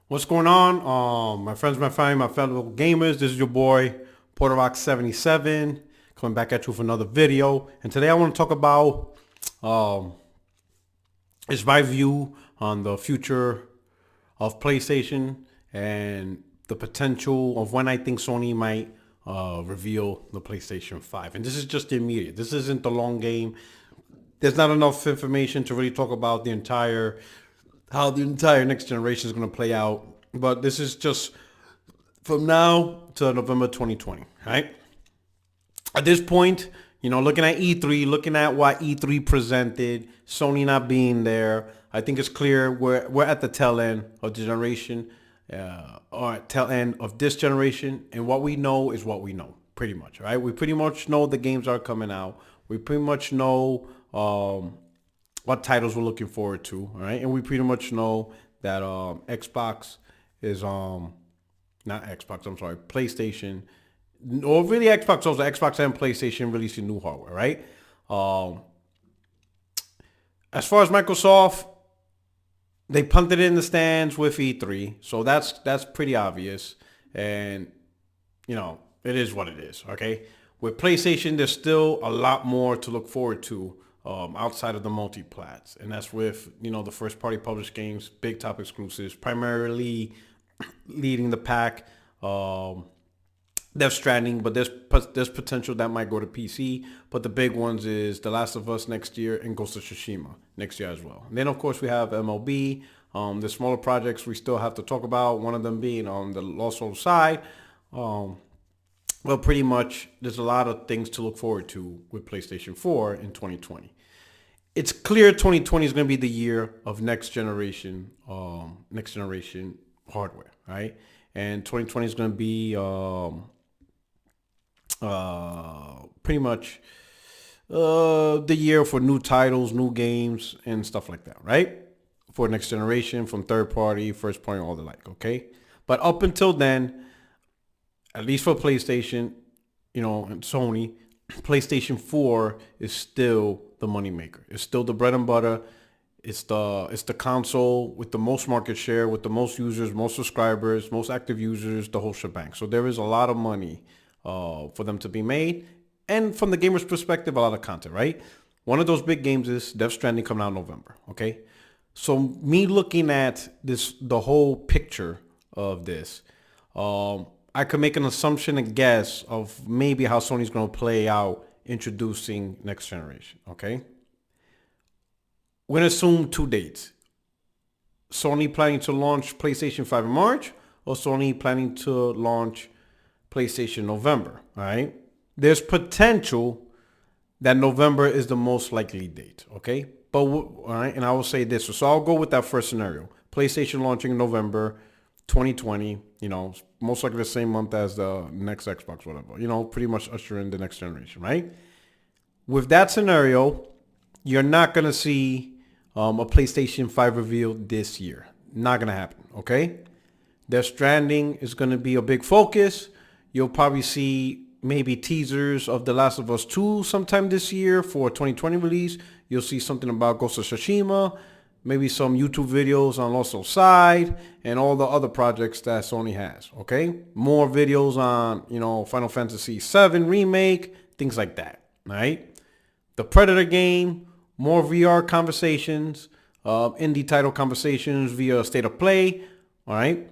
What's going on? My friends, my family, my fellow gamers. This is your boy, PorterRock77, coming back at you with another video. And today I want to talk about it's my view on the future of PlayStation and the potential of when I think Sony might reveal the PlayStation 5. And this is just the immediate. This isn't the long game. There's not enough information to really talk about how the entire next generation is going to play out. But this is just from now to November 2020, right? At this point, looking at E3, looking at what E3 presented, Sony not being there, I think it's clear we're at the tail end of the generation, or tail end of this generation, and what we know is what we know, pretty much, right? We pretty much know the games are coming out. We pretty much know what titles we're looking forward to, all right? And we pretty much know that Xbox is not Xbox, I'm sorry, PlayStation, or really Xbox, also Xbox and PlayStation releasing new hardware, right? As far as Microsoft, they punted it in the stands with E3, so that's pretty obvious, and it is what it is, okay? With PlayStation, there's still a lot more to look forward to outside of the multi-plats, and that's with the first-party published games, big top exclusives, primarily leading the pack. Death Stranding, but there's potential that might go to PC. But the big ones is The Last of Us next year and Ghost of Tsushima next year as well. And then of course we have MLB. The smaller projects we still have to talk about. One of them being on the Lost Souls side. Well, pretty much there's a lot of things to look forward to with PlayStation 4 in 2020. It's clear 2020 is going to be the year of next generation hardware, right? And 2020 is going to be pretty much the year for new titles, new games, and stuff like that, right? For next generation, from third party, first party, all the like, okay? But up until then, at least for PlayStation, and Sony, PlayStation 4 is still the moneymaker. It's still the bread and butter. It's the console with the most market share, with the most users, most subscribers, most active users, the whole shebang. So there is a lot of money for them to be made. And from the gamer's perspective, a lot of content, right? One of those big games is Death Stranding coming out in November, okay? So me looking at the whole picture of this, I could make an assumption and guess of maybe how Sony's going to play out introducing next generation, okay? We're going to assume two dates. Sony planning to launch PlayStation 5 in March, or Sony planning to launch PlayStation November, all right? There's potential that November is the most likely date, okay? But, all right, and I will say this. So I'll go with that first scenario. PlayStation launching in November 2020, most likely the same month as the next Xbox, whatever. Pretty much usher in the next generation, right? With that scenario, you're not going to see a PlayStation 5 reveal this year. Not going to happen, okay? Death Stranding is going to be a big focus. You'll probably see maybe teasers of The Last of Us 2 sometime this year for 2020 release. You'll see something about Ghost of Tsushima, maybe some YouTube videos on Lost Souls side, and all the other projects that Sony has, okay? More videos on, Final Fantasy VII Remake, things like that, all right? The Predator game, more VR conversations, indie title conversations via State of Play, all right?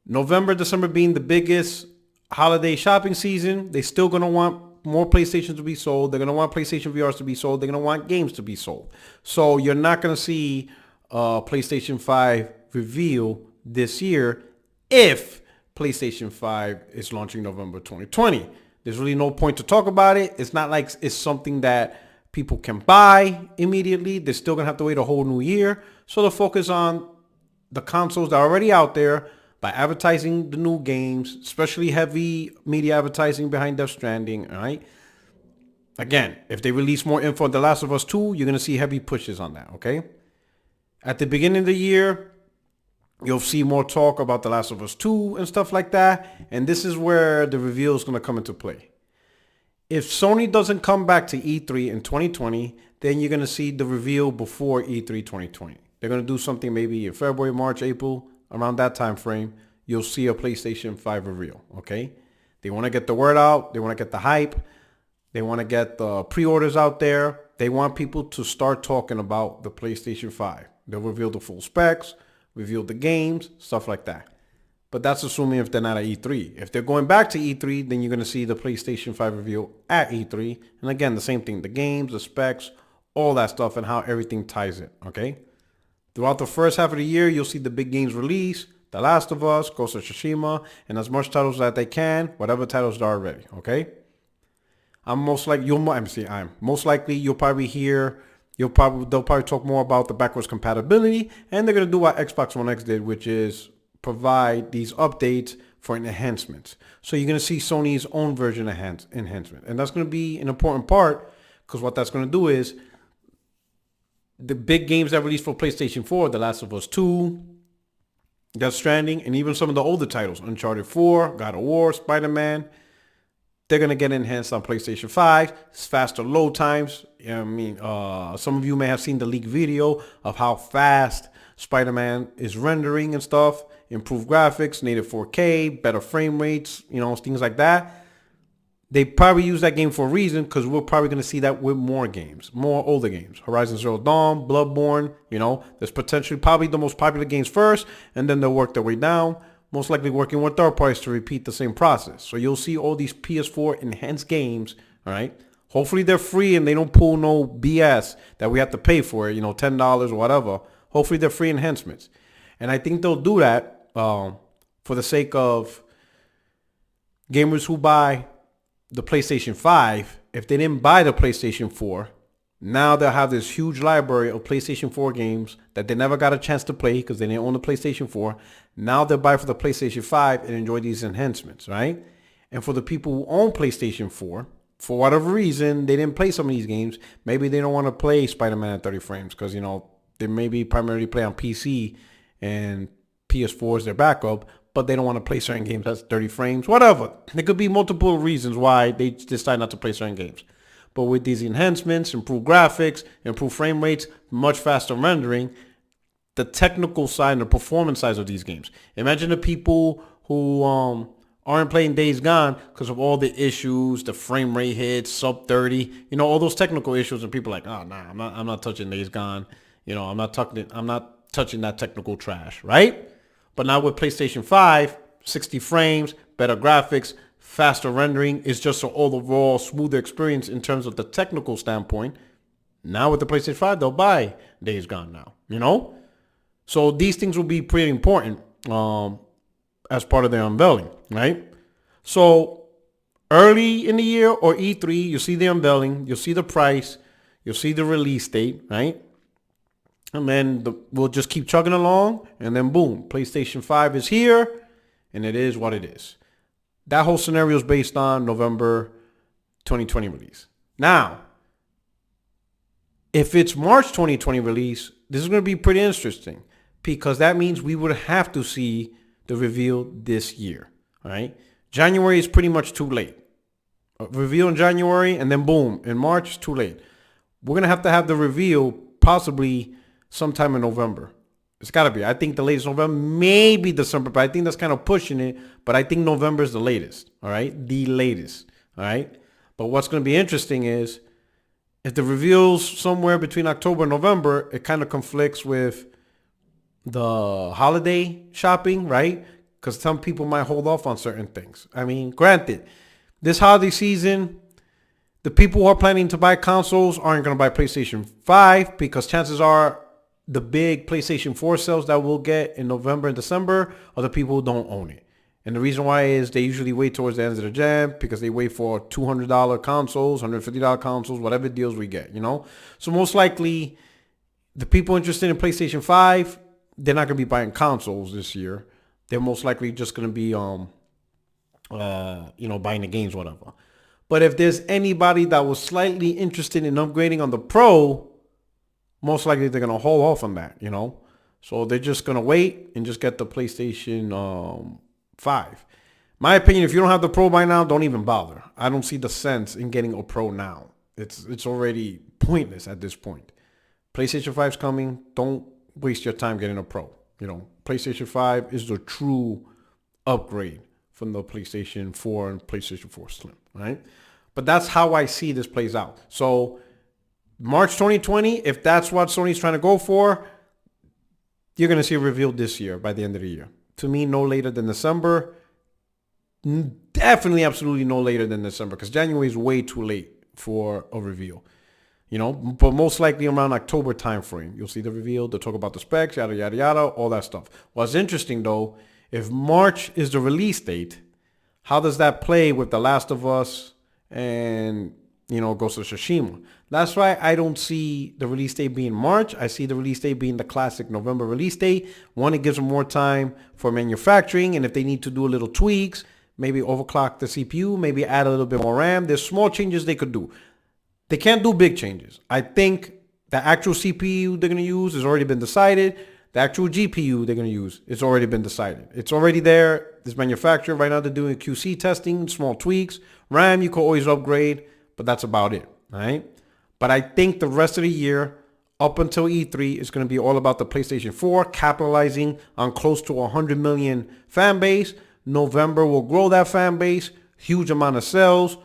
November, December being the biggest holiday shopping season, they're still going to want more PlayStations to be sold. They're going to want PlayStation VRs to be sold. They're going to want games to be sold. So you're not going to see PlayStation 5 reveal this year if PlayStation 5 is launching November 2020. There's really no point to talk about it. It's not like it's something that people can buy immediately. They're still going to have to wait a whole new year. So they'll focus on the consoles that are already out there by advertising the new games, especially heavy media advertising behind Death Stranding, all right? Again, if they release more info on The Last of Us 2, you're going to see heavy pushes on that, okay? At the beginning of the year, you'll see more talk about The Last of Us 2 and stuff like that, and this is where the reveal is going to come into play. If Sony doesn't come back to E3 in 2020, then you're going to see the reveal before E3 2020. They're going to do something maybe in February, March, April around that time frame, you'll see a PlayStation 5 reveal, okay? They want to get the word out. They want to get the hype. They want to get the pre-orders out there. They want people to start talking about the PlayStation 5. They'll reveal the full specs, reveal the games, stuff like that. But that's assuming if they're not at E3. If they're going back to E3, then you're going to see the PlayStation 5 reveal at E3. And again, the same thing, the games, the specs, all that stuff, and how everything ties in, okay? Throughout the first half of the year, you'll see the big games release, The Last of Us, Ghost of Tsushima, and as much titles that they can, whatever titles there are ready, okay? Most likely you'll probably hear, they'll probably talk more about the backwards compatibility, and they're going to do what Xbox One X did, which is provide these updates for enhancements. So you're going to see Sony's own version enhancement. And that's going to be an important part, because what that's going to do is the big games that released for PlayStation 4, The Last of Us 2, Death Stranding, and even some of the older titles, Uncharted 4, God of War, Spider-Man, they're going to get enhanced on PlayStation 5. It's faster load times. Some of you may have seen the leaked video of how fast Spider-Man is rendering and stuff. Improved graphics, native 4K, better frame rates, things like that. They probably use that game for a reason, because we're probably going to see that with more games, more older games. Horizon Zero Dawn, Bloodborne, there's potentially probably the most popular games first, and then they'll work their way down, most likely working with third parties to repeat the same process. So you'll see all these PS4 enhanced games, all right? Hopefully they're free and they don't pull no BS that we have to pay for it, $10 or whatever. Hopefully they're free enhancements. And I think they'll do that for the sake of gamers who buy the PlayStation 5. If they didn't buy the PlayStation 4, now they'll have this huge library of PlayStation 4 games that they never got a chance to play because they didn't own the PlayStation 4. Now they'll buy for the PlayStation 5 and enjoy these enhancements, right? And for the people who own PlayStation 4, for whatever reason, they didn't play some of these games. Maybe they don't want to play Spider-Man at 30 frames because, they maybe primarily play on PC and PS4 is their backup, but they don't want to play certain games at 30 frames, whatever. There could be multiple reasons why they decide not to play certain games. But with these enhancements, improved graphics, improved frame rates, much faster rendering, the technical side and the performance side of these games. Imagine the people who aren't playing Days Gone because of all the issues, the frame rate hits, sub 30, all those technical issues, and people are like, oh, nah, I'm not touching Days Gone. I'm not touching that technical trash, right? But now with PlayStation 5, 60 frames, better graphics, faster rendering, is just an overall smoother experience in terms of the technical standpoint. Now with the PlayStation 5, they'll buy Days Gone now, So these things will be pretty important as part of their unveiling, right? So early in the year or E3, you'll see the unveiling, you'll see the price, you'll see the release date, right? And then we'll just keep chugging along, and then boom, PlayStation 5 is here, and it is what it is. That whole scenario is based on November 2020 release. Now, if it's March 2020 release, this is going to be pretty interesting because that means we would have to see the reveal this year, all right? January is pretty much too late. Reveal in January, and then boom, in March, it's too late. We're going to have the reveal possibly sometime in November. It's got to be. I think the latest November, maybe December, but I think that's kind of pushing it. But I think November is the latest, all right? The latest, all right? But what's going to be interesting is if the reveal's somewhere between October and November, it kind of conflicts with the holiday shopping, right? Because some people might hold off on certain things. I mean, granted, this holiday season, the people who are planning to buy consoles aren't going to buy PlayStation 5 because chances are the big PlayStation 4 sales that we'll get in November and December are the people who don't own it. And the reason why is they usually wait towards the end of the gen because they wait for $200 consoles, $150 consoles, whatever deals we get, So most likely the people interested in PlayStation 5, they're not going to be buying consoles this year. They're most likely just going to be, buying the games, whatever. But if there's anybody that was slightly interested in upgrading on the Pro, most likely they're going to hold off on that, So they're just going to wait and just get the PlayStation 5. My opinion, if you don't have the Pro by now, don't even bother. I don't see the sense in getting a Pro now. It's already pointless at this point. PlayStation 5's coming. Don't waste your time getting a Pro. PlayStation 5 is the true upgrade from the PlayStation 4 and PlayStation 4 Slim, right? But that's how I see this plays out. So March 2020, if that's what Sony's trying to go for, you're going to see it revealed this year by the end of the year. To me, no later than December. Definitely, absolutely no later than December, because January is way too late for a reveal. But most likely around October timeframe, you'll see the reveal. They'll talk about the specs, yada, yada, yada, all that stuff. What's interesting, though, if March is the release date, how does that play with The Last of Us and, Ghost of Tsushima? That's why I don't see the release date being March. I see the release date being the classic November release date. One, it gives them more time for manufacturing, and if they need to do a little tweaks, maybe overclock the CPU, maybe add a little bit more RAM. There's small changes they could do. They can't do big changes. I think the actual CPU they're going to use has already been decided. The actual GPU they're going to use, it's already been decided. It's already there. It's manufactured. Right now they're doing QC testing, small tweaks. RAM, you can always upgrade, but that's about it, all right? But I think the rest of the year, up until E3, is going to be all about the PlayStation 4, capitalizing on close to 100 million fan base. November will grow that fan base, huge amount of sales,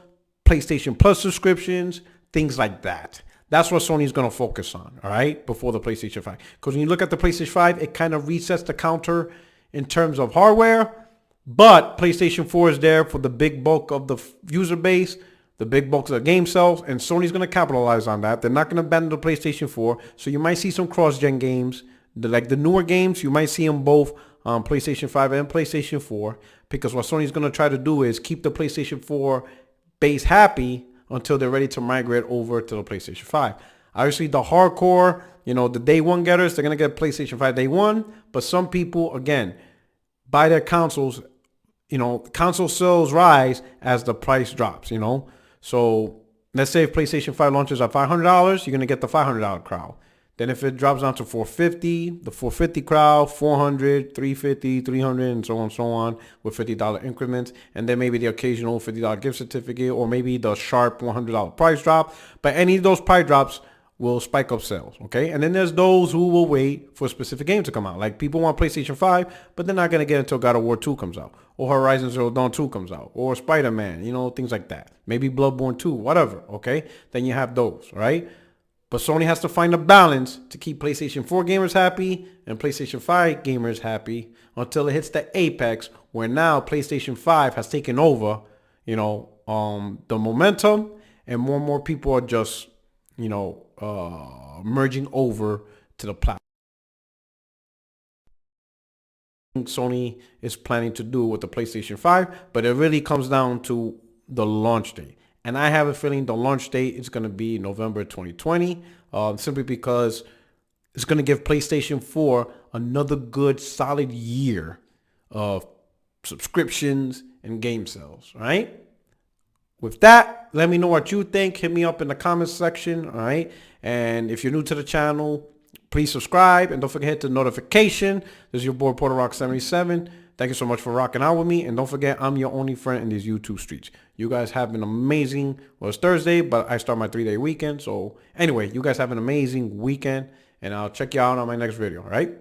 PlayStation Plus subscriptions, things like that. That's what Sony's going to focus on, all right, before the PlayStation 5. Because when you look at the PlayStation 5, it kind of resets the counter in terms of hardware. But PlayStation 4 is there for the big bulk of the user base, the big bulk of the game sales, and Sony's going to capitalize on that. They're not going to abandon the PlayStation 4. So you might see some cross-gen games. Like the newer games, you might see them both on PlayStation 5 and PlayStation 4. Because what Sony's going to try to do is keep the PlayStation 4 base happy until they're ready to migrate over to the PlayStation 5. Obviously, the hardcore, the day one getters, they're going to get PlayStation 5 day one. But some people, again, buy their consoles. Console sales rise as the price drops, So let's say if PlayStation 5 launches at $500, you're going to get the $500 crowd. Then if it drops down to $450, the $450 crowd, $400, $350, $300, and so on, with $50 increments. And then maybe the occasional $50 gift certificate, or maybe the sharp $100 price drop. But any of those price drops will spike up sales, okay? And then there's those who will wait for a specific game to come out. Like people want PlayStation 5, but they're not going to get it until God of War 2 comes out, or Horizon Zero Dawn 2 comes out, or Spider-Man, things like that. Maybe Bloodborne 2, whatever, okay? Then you have those, right? But Sony has to find a balance to keep PlayStation 4 gamers happy and PlayStation 5 gamers happy until it hits the apex where now PlayStation 5 has taken over, the momentum, and more people are just, merging over to the platform. Sony is planning to do with the PlayStation 5, but it really comes down to the launch date. And I have a feeling the launch date is going to be November 2020, simply because it's going to give PlayStation 4 another good solid year of subscriptions and game sales, right? With that, let me know what you think. Hit me up in the comments section, all right? And if you're new to the channel, please subscribe, and don't forget to hit the notification. This is your boy Porter Rock 77. Thank you so much for rocking out with me. And don't forget, I'm your only friend in these YouTube streets. You guys have an amazing, it's Thursday, but I start my 3-day weekend. So anyway, you guys have an amazing weekend, and I'll check you out on my next video, all right?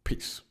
Peace.